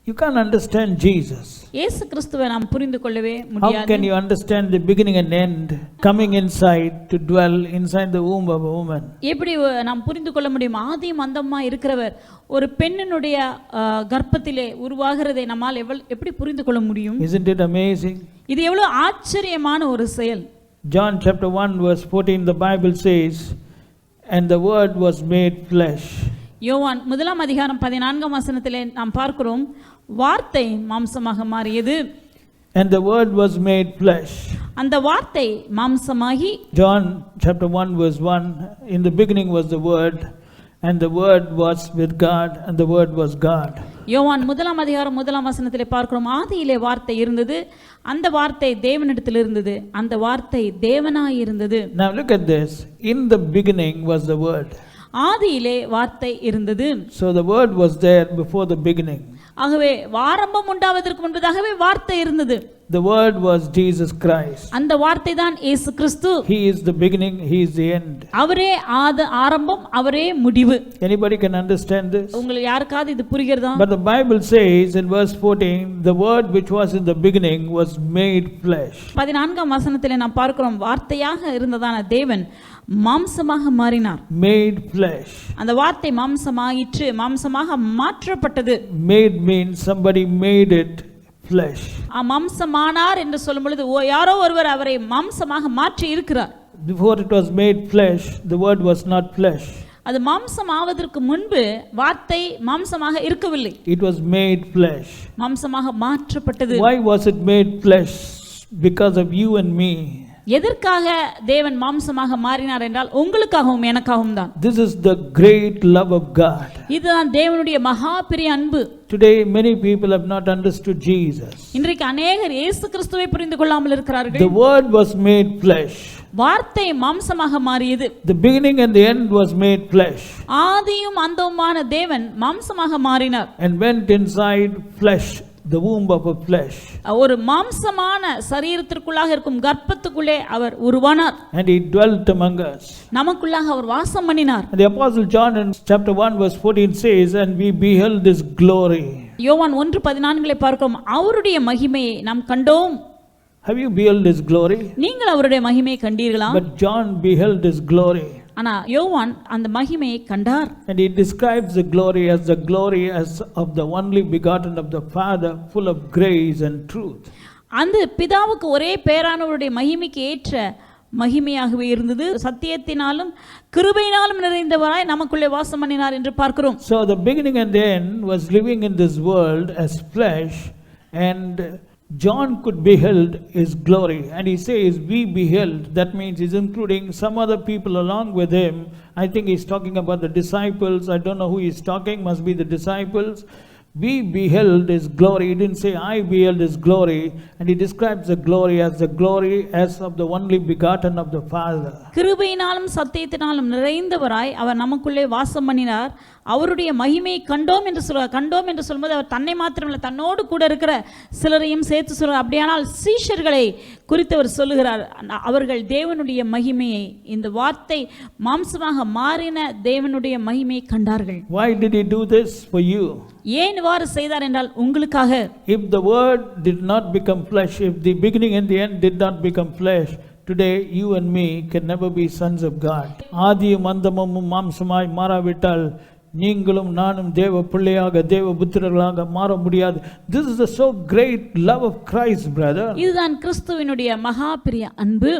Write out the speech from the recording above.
You can't understand Jesus. இயேசு கிறிஸ்துவை நாம் புரிந்து கொள்ளவே முடியாது. How can you understand the beginning and end coming inside to dwell inside the womb of a woman? எப்படி நாம் புரிந்து கொள்ள முடியும்? ஆதியும் அந்தமா இருக்கிறவர் ஒரு பெண்ணினுடைய கர்ப்பத்திலே உருவாகிறதை நம்மால் எப்படி புரிந்து கொள்ள முடியும்? Isn't it amazing? இது எவ்வளவு ஆச்சரியமான ஒரு செயல். John chapter 1 verse 14 the Bible says, and the word was made flesh. யோவான் 1 அதிகாரம் 14 வசனத்திலே நாம் பார்க்கிறோம், வார்த்தை மாம்சமாக மாறியது. And the word was made flesh. அந்த வார்த்தை மாம்சமாகி. John chapter 1 verse 1, in the beginning was the word, and the word was with God, and the word was God. யோவான் 1 அதிகாரம் 1 வசனத்திலே பார்க்கிறோம், ஆதியிலே வார்த்தை இருந்தது, அந்த வார்த்தை தேவனிடத்தில் இருந்தது, அந்த வார்த்தை தேவனாய் இருந்தது. Now look at this. In the beginning was the word. ஆதியிலே வார்த்தை இருந்தது. So the word was there before the beginning. ஆகவே ஆரம்பம் உண்டாவதற்கு முன்பதாகவே வார்த்தை இருந்தது. The word was Jesus Christ. அந்த வார்த்தை தான் இயேசு கிறிஸ்து. He is the beginning, he is the end. அவரே ஆரம்பம், அவரே முடிவு. Anybody can understand this? உங்களுக்கு யாருக்காவது இது புரிகிறதா? But the Bible says in verse 14, the word which was in the beginning was made flesh. 14ஆம் வசனத்திலே நாம் பார்க்கிறோம், வார்த்தையாக இருந்ததான தேவன் மாம்சமாக மாறினார். Made flesh. அந்த வார்த்தை மாம்சமாயிற்று, மாம்சமாக மாற்றப்பட்டது. Made means somebody made it flesh. மாம்சமானார் என்று சொல்லும் பொழுது யாரோ ஒருவர் அவரை மாம்சமாக மாற்றி இருக்கிறார். Before it was made flesh, the word was not flesh. அது மாம்சம் ஆவதற்கு முன்பு வார்த்தை மாம்சமாக இருக்கவில்லை. It was made flesh. மாம்சமாக மாற்றப்பட்டது. Why was it made flesh? Because of you and me. எதற்காக தேவன் மாம்சமாக மாறினார் என்றால் உங்களுக்காகவும் எனக்காகவும் தான். This is the great love of God. இதுதான் தேவனுடைய மகா பெரிய அன்பு. Today many people have not understood Jesus. இன்றைக்கு अनेகர் இயேசு கிறிஸ்துவை புரிந்து கொள்ளாமல் இருக்கிறார்கள். The word was made flesh. வார்த்தை மாம்சமாக மாறியது. The beginning and the end was made flesh. ஆதியும் அந்தமுமான தேவன் மாம்சமாக மாறினார். And went inside flesh, the womb of a flesh. ஒரு மாம்சமான சரீரத்திற்குள்ளாக இருக்கும் கர்ப்பத்துக்குள்ளே அவர் உருவானார். And he dwelt among us. நமக்குள்ளாக அவர் வாசம் பண்ணினார். And the apostle John in chapter 1 verse 14 says, and we beheld his glory. யோவான் 1:14 பார்க்கிறோம், அவருடைய மகிமையை நாம் கண்டோம். Have you beheld his glory? நீங்கள் அவருடைய மகிமையை கண்டீர்களா? But John beheld his glory. ஆனா யோவான் அந்த மகிமையை கண்டார். And he describes the glory as of the only begotten of the Father, full of grace and truth. அந்த பிதாவுக்கு ஒரே பேரானவருடைய மகிமைக்கு ஏற்ற மகிமையாகவே இருந்தது, சத்தியத்தினாலும் கிருபையினாலும் நிறைந்தவராய் நமக்குள்ளே வாசம் பண்ணினார் என்று பார்க்கிறோம். So the beginning and the end was living in this world as flesh, and John could behold his glory, and he says we beheld. That means he's including some other people along with him. I think he's talking about the disciples. I don't know who he's talking, must be the disciples. We beheld his glory. He didn't say I beheld his glory. And he describes the glory as of the only begotten of the Father. கிருபையினாலும் சத்தியத்தினாலும் நிறைந்தவராய் அவர் நமக்குள்ளே வாசம் பண்ணினார். அவருடைய மகிமையை கண்டோம் என்று சொல்றார். கண்டோம் என்று சொல்லும்போது அவர் தன்னை மாத்திரமல்ல, தன்னோடு கூட இருக்கிற சிலரையும் சேர்த்து சொல்றார். அப்படியானால் சீஷர்களை குறித்து அவர் சொல்லுகிறார், அவர்கள் தேவனுடைய மகிமையை, இந்த வார்த்தை மாம்சமாக மாறின தேவனுடைய மகிமையை கண்டார்கள். Why did he do this for you? ஏன் இவ்வாறு செய்தார் என்றால் உங்களுக்காக. If the word did not become flesh, if the beginning and the end did not become flesh, today you and me can never be sons of God. ஆதியும் அந்தமும் மாம்சமாய் மாறாவிட்டால் நீங்களும் நானும் தேவ பிள்ளையாக தேவ புத்திரர்களாக மாற முடியாது. This is the so great love of Christ, brother. இதுதான் கிறிஸ்துவினுடைய மகா பெரிய அன்பு.